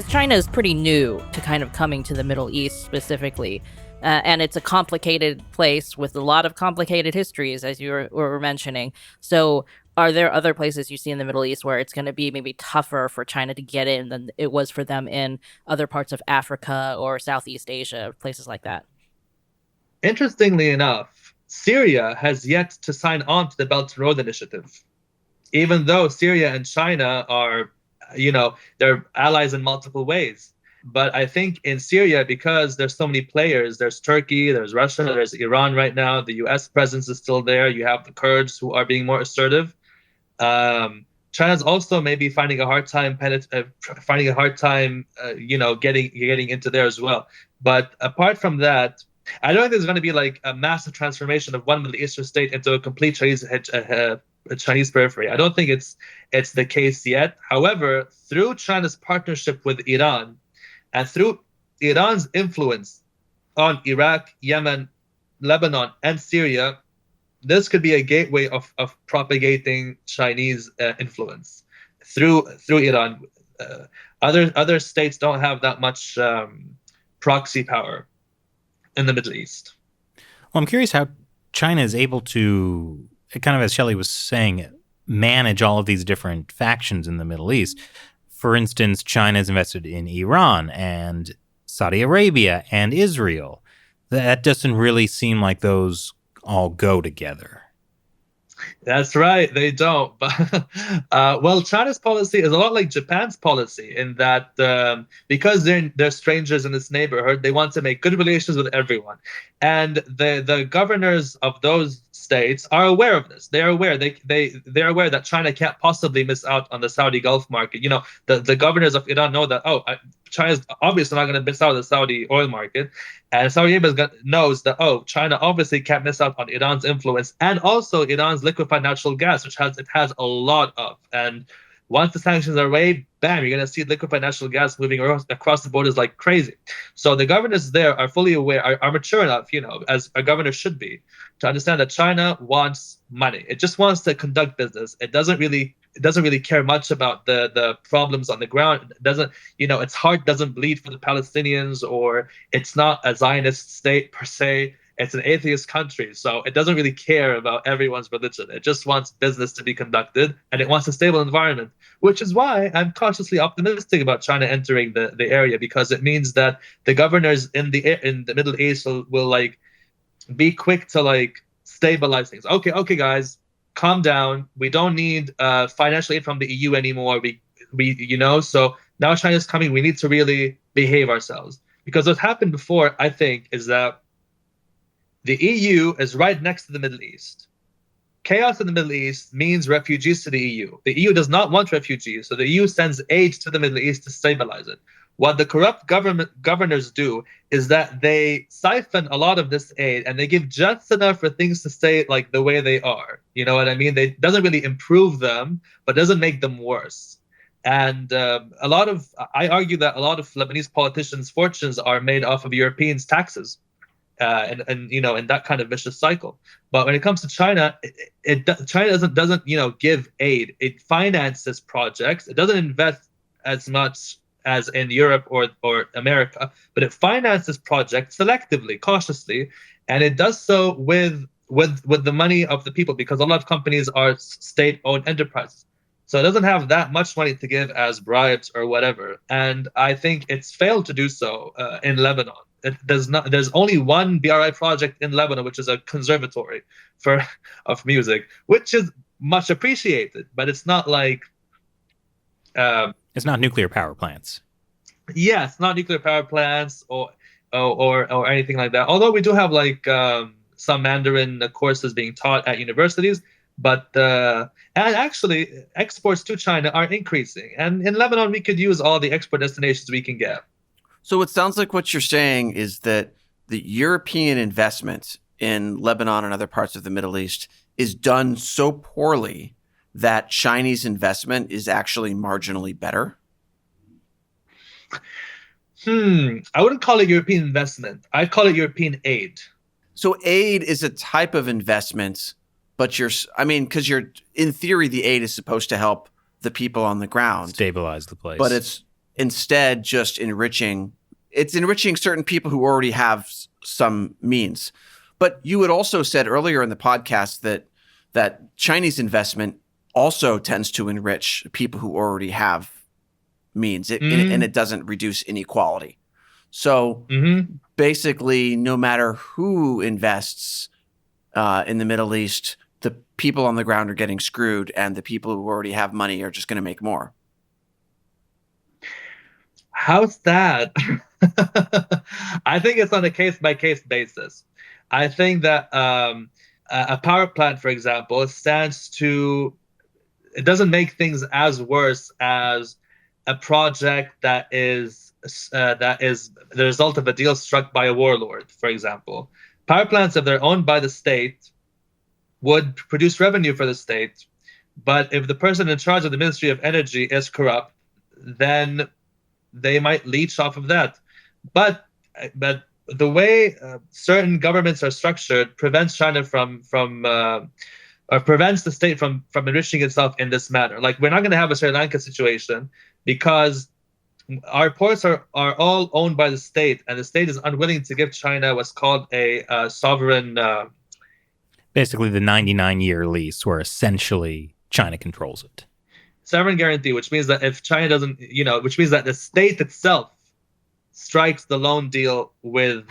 because China is pretty new to kind of coming to the Middle East specifically. And it's a complicated place with a lot of complicated histories, as you were mentioning. So, are there other places you see in the Middle East where it's going to be maybe tougher for China to get in than it was for them in other parts of Africa or Southeast Asia, places like that? Interestingly enough, Syria has yet to sign on to the Belt and Road Initiative, even though Syria and China are, they're allies in multiple ways. But I think in Syria, because there's so many players, there's Turkey, there's Russia, there's Iran right now, the US presence is still there. You have the Kurds who are being more assertive. China's also maybe finding a hard time getting into there as well. But apart from that, I don't think there's going to be like a massive transformation of one Middle Eastern state into a complete Chinese periphery. I don't think it's the case yet. However, through China's partnership with Iran and through Iran's influence on Iraq, Yemen, Lebanon, and Syria, this could be a gateway of propagating Chinese influence through Iran. Other states don't have that much proxy power in the Middle East. Well, I'm curious how China is able to, kind of as Shelley was saying, manage all of these different factions in the Middle East. For instance, China is invested in Iran and Saudi Arabia and Israel. That doesn't really seem like those all go together. That's right, they don't. But well, China's policy is a lot like Japan's policy in that because they're strangers in this neighborhood, they want to make good relations with everyone. And the governors of those states are aware of this. They are aware they're aware that China can't possibly miss out on the Saudi Gulf market. The governors of Iran know that China's obviously not going to miss out on the Saudi oil market. And Saudi Arabia knows that, China obviously can't miss out on Iran's influence and also Iran's liquefied natural gas, which it has a lot of. And once the sanctions are away, bam, you're going to see liquefied natural gas moving across the borders like crazy. So the governors there are fully aware, are mature enough, as a governor should be, to understand that China wants money. It just wants to conduct business. It doesn't really care much about the problems on the ground. It doesn't, its heart doesn't bleed for the Palestinians, or it's not a Zionist state per se. It's an atheist country, so it doesn't really care about everyone's religion. It just wants business to be conducted, and it wants a stable environment, which is why I'm cautiously optimistic about China entering the area, because it means that the governors in the Middle East will like be quick to like stabilize things. Okay, guys, calm down. We don't need financial aid from the EU anymore. So now China's coming. We need to really behave ourselves, because what happened before, I think, is that the EU is right next to the Middle East. Chaos in the Middle East means refugees to the EU. The EU does not want refugees, so the EU sends aid to the Middle East to stabilize it. What the corrupt governors do is that they siphon a lot of this aid and they give just enough for things to stay like the way they are. You know what I mean? It doesn't really improve them, but doesn't make them worse. And I argue that a lot of Lebanese politicians' fortunes are made off of Europeans' taxes. And in that kind of vicious cycle. But when it comes to China, China doesn't give aid. It finances projects. It doesn't invest as much as in Europe or America, but it finances projects selectively, cautiously, and it does so with the money of the people, because a lot of companies are state-owned enterprises. So it doesn't have that much money to give as bribes or whatever. And I think it's failed to do so in Lebanon. There's only one BRI project in Lebanon, which is a conservatory of music, which is much appreciated, but it's not like it's not nuclear power plants. Yeah, it's not nuclear power plants or anything like that. Although we do have like some Mandarin courses being taught at universities, but and actually exports to China are increasing, and in Lebanon we could use all the export destinations we can get. So it sounds like what you're saying is that the European investment in Lebanon and other parts of the Middle East is done so poorly that Chinese investment is actually marginally better? I wouldn't call it European investment. I'd call it European aid. So aid is a type of investment, but because in theory, the aid is supposed to help the people on the ground. Stabilize the place. But it's instead just enriching certain people who already have some means. But you had also said earlier in the podcast that Chinese investment also tends to enrich people who already have means, and it doesn't reduce inequality. So basically, no matter who invests in the Middle East, the people on the ground are getting screwed, and the people who already have money are just going to make more. How's that? I think it's on a case-by-case basis. I think that a power plant, for example, it doesn't make things as worse as a project that is the result of a deal struck by a warlord, for example. Power plants, if they're owned by the state, would produce revenue for the state. But if the person in charge of the Ministry of Energy is corrupt, then they might leech off of that. But the way certain governments are structured prevents China or prevents the state from enriching itself in this manner. Like, we're not going to have a Sri Lanka situation because our ports are all owned by the state, and the state is unwilling to give China what's called a sovereign. Basically, the 99-year lease, where essentially China controls it. Sovereign guarantee, which means that if China doesn't, which means that the state itself strikes the loan deal with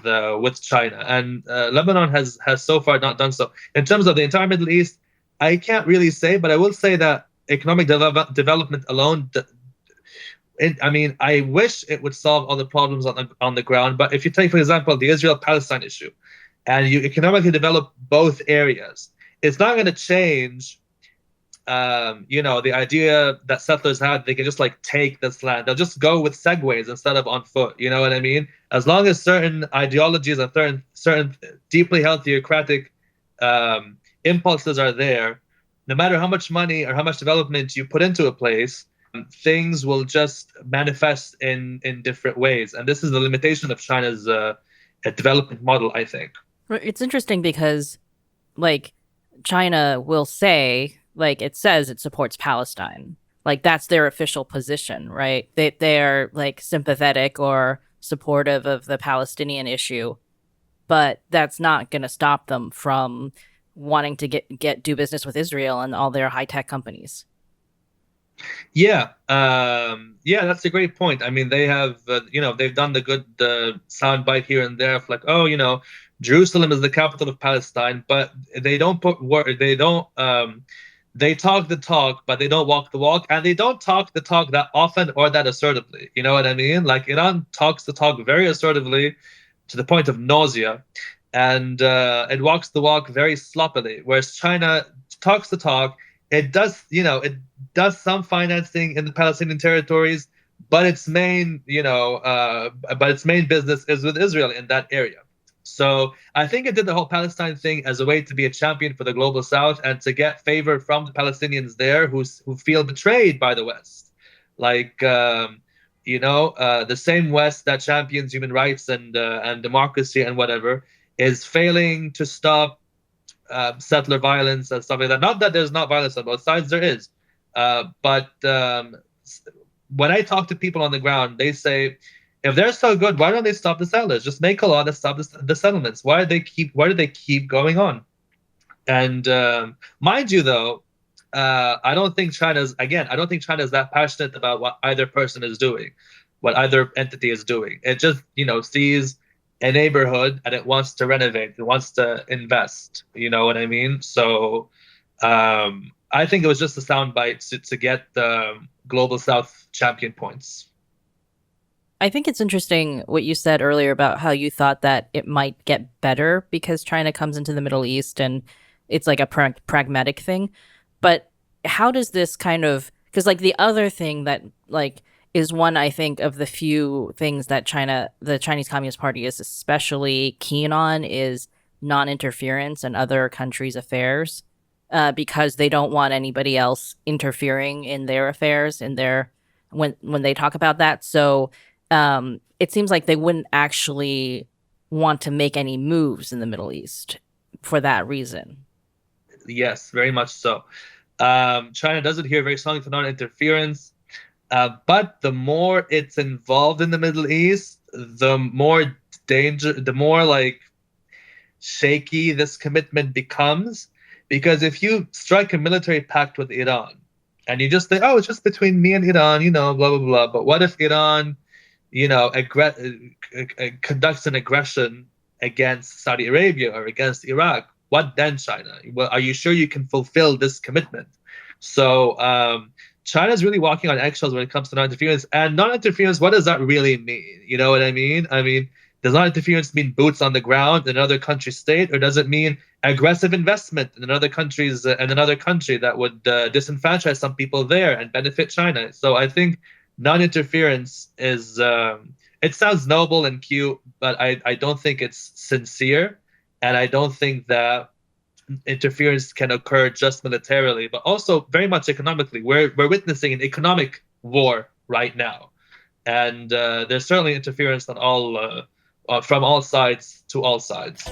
China, and Lebanon has so far not done so. In terms of the entire Middle East, I can't really say, but I will say that economic development alone. I wish it would solve all the problems on the ground. But if you take, for example, the Israel-Palestine issue, and you economically develop both areas, it's not going to change. The idea that settlers had, they can just like take this land. They'll just go with segways instead of on foot. You know what I mean? As long as certain ideologies and certain deeply held theocratic impulses are there, no matter how much money or how much development you put into a place, things will just manifest in different ways. And this is the limitation of China's development model, I think. It's interesting because, like, China will say, like, it says it supports Palestine. Like, that's their official position, right? They're like sympathetic or supportive of the Palestinian issue, but that's not going to stop them from wanting to do business with Israel and all their high-tech companies. Yeah, that's a great point. I mean, they have, they've done the sound bite here and there of like, Jerusalem is the capital of Palestine, but they don't they talk the talk, but they don't walk the walk, and they don't talk the talk that often or that assertively. You know what I mean? Like, Iran talks the talk very assertively to the point of nausea, and it walks the walk very sloppily, whereas China talks the talk. It does some financing in the Palestinian territories, but its main business is with Israel in that area. So I think it did the whole Palestine thing as a way to be a champion for the global South and to get favor from the Palestinians there who feel betrayed by the West. Like, the same West that champions human rights and democracy and whatever is failing to stop settler violence and stuff like that. Not that there's not violence on both sides, there is. But when I talk to people on the ground, they say, if they're so good, why don't they stop the settlers? Just make a law that stops the settlements. Why do they keep going on? And mind you, though, I don't think China's that passionate about what either person is doing, what either entity is doing. It just, sees a neighborhood and it wants to renovate, it wants to invest. You know what I mean? So I think it was just a soundbite to get the Global South champion points. I think it's interesting what you said earlier about how you thought that it might get better because China comes into the Middle East and it's like a pragmatic thing. But how does this kind of, because like the other thing that like is one, I think, of the few things that the Chinese Communist Party is especially keen on is non-interference in other countries' affairs, because they don't want anybody else interfering in their affairs when they talk about that. So it seems like they wouldn't actually want to make any moves in the Middle East for that reason. Yes, very much so. China does adhere very strongly to non-interference. But the more it's involved in the Middle East, the more danger, the more like shaky this commitment becomes. Because if you strike a military pact with Iran and you just think, oh, it's just between me and Iran, blah, blah, blah. But what if Iran, conducts an aggression against Saudi Arabia or against Iraq? What then, China? Well, are you sure you can fulfill this commitment? So China's really walking on eggshells when it comes to non-interference. And non-interference, what does that really mean? You know what I mean? I mean, does non-interference mean boots on the ground in another country's state, or does it mean aggressive investment in another country's in another country that would disenfranchise some people there and benefit China? So I think non-interference is it sounds noble and cute, but I don't think it's sincere, and I don't think that interference can occur just militarily, but also very much economically. We're witnessing an economic war right now, and there's certainly interference on all from all sides to all sides.